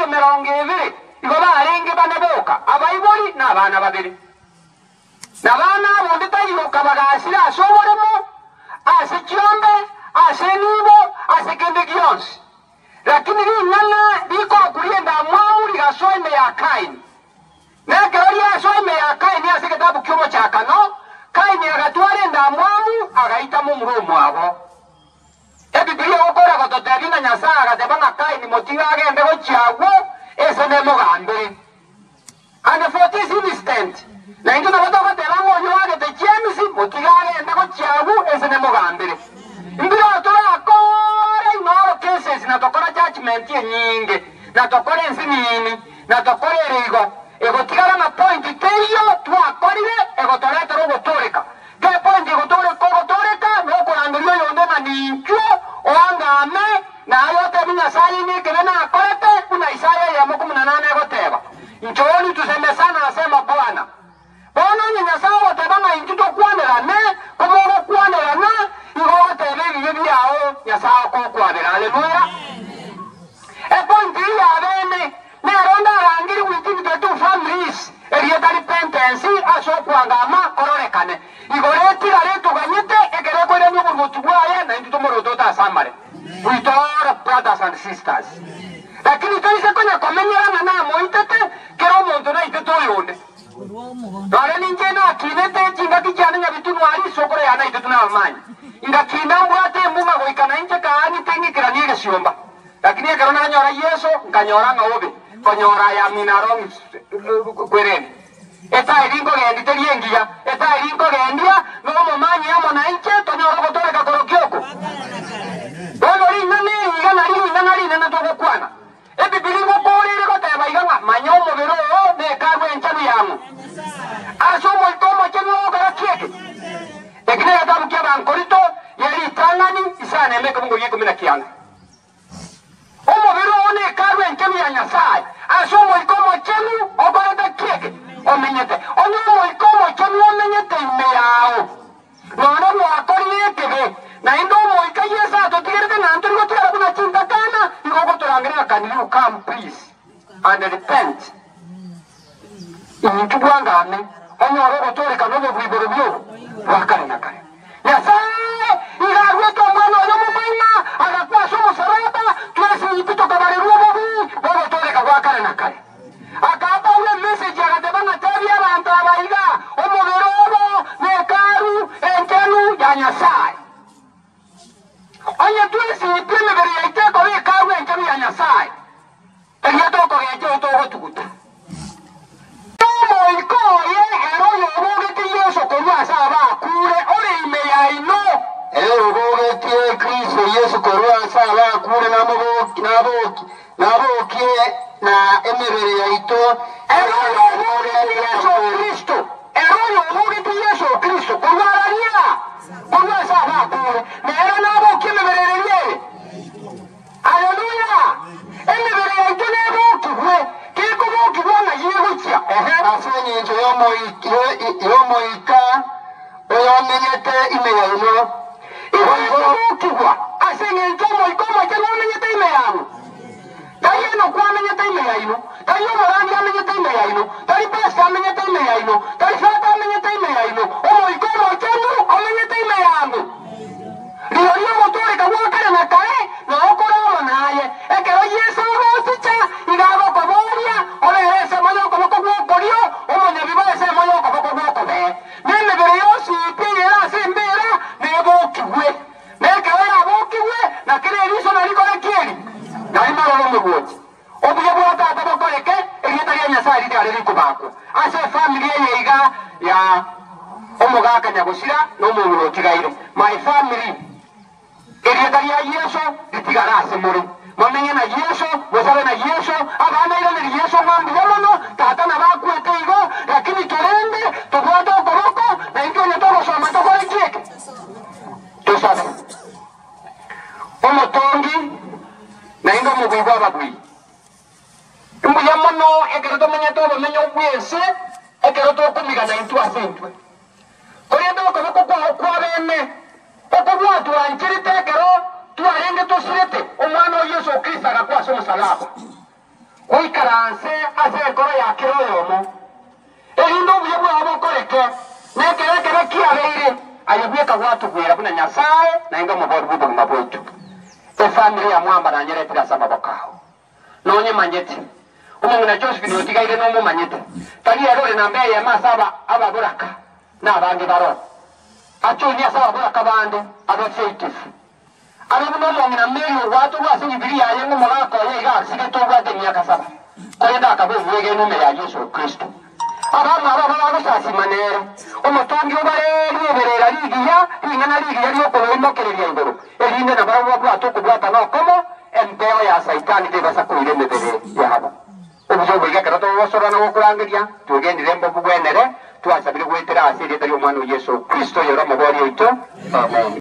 barenge 20 igo barenge baneboka abaibori n'abana babiri n'abana bondi tayiboka bagasira asoboremo ase kiombe ase nibo ase kende gionsi lakini ringana biko kurienda mwamuri gasoime ya Kaini nekero ya soime ya Kaini ase kitabu kyomo cha Kano Kaini agatware ndamwamu agaita mu murumu abo Biblia okora gototabinga Nyasaye agatebanga Kaini motiga agende gochiagwo ese nemugambire and for this instant na ingo nabotogotebanga oyo agete James motiga agende gochiagwo ese nemugambire imbiro turakora inoro cases na tokora judgment nyingi na tokora ensinini na tokora erigo egotigara na point teyo twakorire egotoreta rogotoreka ke point egotoreka nokurangirio yonde na nincho oangame na ayote Nyasaye ni kelena akorete kuna Isaya ya 18 egoteba nchoni tuseme sana asema Bwana Nyasaye otebanga inchuto kwanderane komo kwanderana igotebe bibi yao Nyasaye ko kwanderana haleluya point ya bene neronda rangiri within the two families erieta repentance aso kwangama kororekane igoreti gareto ganyete egere kwere nyo burutugwaye na into moroto ta samare with all brothers and sisters lakini toise konya komenyera na moitete kero muntu na iteto yonde dore ninje na kinete jinga kijana nya bitu nwari sokore yana iteto na amanyi inga kinda ngwate mbuma goikana inje kaani tengi kirani gesiomba lakini ekero na nyora Yesu nganyora ngaobe konyora ya minarong kwereni eta iringo gendi teriengia eta iringo gendia no momanyi ya mona inche tonyora gotoreka korokioko bono rinani igana na togo kwana Biblia ngokore goteba iganga manyomo bero ne karwe enchani yamu aso moitomo cheno gara kieke ekine adamu kia bankorito yari tangani isane meke mungu yiko mina kianga omo bero one karwe enchani ya Nyasaye aso moikomo chenu obarata kieke omenyete ono moikomo chenu omenyete imeyao nono mwakori yekebe na indo moika yesa totigirete na anturi gotira kuna chinta kana igogo turangirira can you come please and repent intubwangane onyoro gotoreka no bwiboro byo wakare nakare Nyasaye igarwe to mwana yo mumana agakwa somo sarata twese ipito kabare rubo bobo toreka wakare nakare akapa ule message agatebanga tabi abantu abaiga omoberobo nekaru entenu ya Nyasaye Oye twese ipime beri yaiteko wekaru entenu ya Nyasaye Eliatoko geje otogo tukuta Tomo ikoye eroyo obogeti Yesu korwa saba kure ore ime ya ino obogeti Kristo Yesu korwa saba kure naboki na emebere yaito eroyo obogeti Yesu Kristo eroyo obogeti Yesu Kristo korwa saba kure nero naboki emebere yeye Haleluya emebere yaito neboki we kiko boki bona yegucha asenye njo yomoika oyomenyete imeyaino ihoikwa asenye njo moikomo cheno omenyete imeyaino tayeno kwa menyete imeyaino tayo morandi amenyete imeyaino tayi pesa amenyete imeyaino tayi fata amenyete imeyaino omoikomo cheno omenyete imeyaino liyo motore kawakare na kae na okoro naye ekero Yesu hosicha igago koboria olerese moyo koboko gwokorio omonye bibese moyo koboko gwokobe nene bere yosi piyera simbera nebokiwe nekero yabokiwe na kire riso na likore kieri na imaro no mugwochi obuye bwata tabokoreke egita lya Nyasaye litale likubako ase family yeiga ya omugaka nyagushira no mumulo tigaire my family Erieta lya Yesu litigarase muri mamenye na Yesu musabe na Yesu abana ilo ni Yesu mwambire mono tata na bakwete igo lakini turende tubwate okoboko na ingo nyotogo soma tokore kieke tusabe omotongi na ingo mugwigwa bagwi mbuya mono ekero tomenye tobo menye obwese ekero tokumiga na intu asentwe koriendo okoboko kwa bene okubwa tuanchirite ekero tuarenge tosirete omwana wa Yesu Kristo agakwasa omusalaba oikaranse ase ekoro yakire oyomo erinde obuya bwabo okoreke nekerekere kiabeire ayobweka gwatugwira buna nyasaye nainga omubori bw'obogima bwaitu efamily ya mwamba nanyeretera ase amaboko ago nonyemanyete omong'ina Joseph notigaire nomomanyete tari erore namba eyemo ase ababoraka n'abange baro achoni ase ababoraka bande abafeitifu ari buno omong'ina Mary ogwate ogwase bibiri yaye ng'omogaka oyo iga asigete obwate emiaka 7 korenda akabobwege enume ya Yesu Kristo abana aba bagosasimanere omotongi obareri eberera ligiya ling'ana ligiya liokororimokereria igoro erinde nabaro bwate okobwata nokomo empeo ya saitani tebasa koire emebere yabo obuyo bwigekera togosorana gokurangeria tugendire embobu bwenere twasabire gwetera ase erieta ry'omwana wa Yesu Kristo yora omobori oito amen.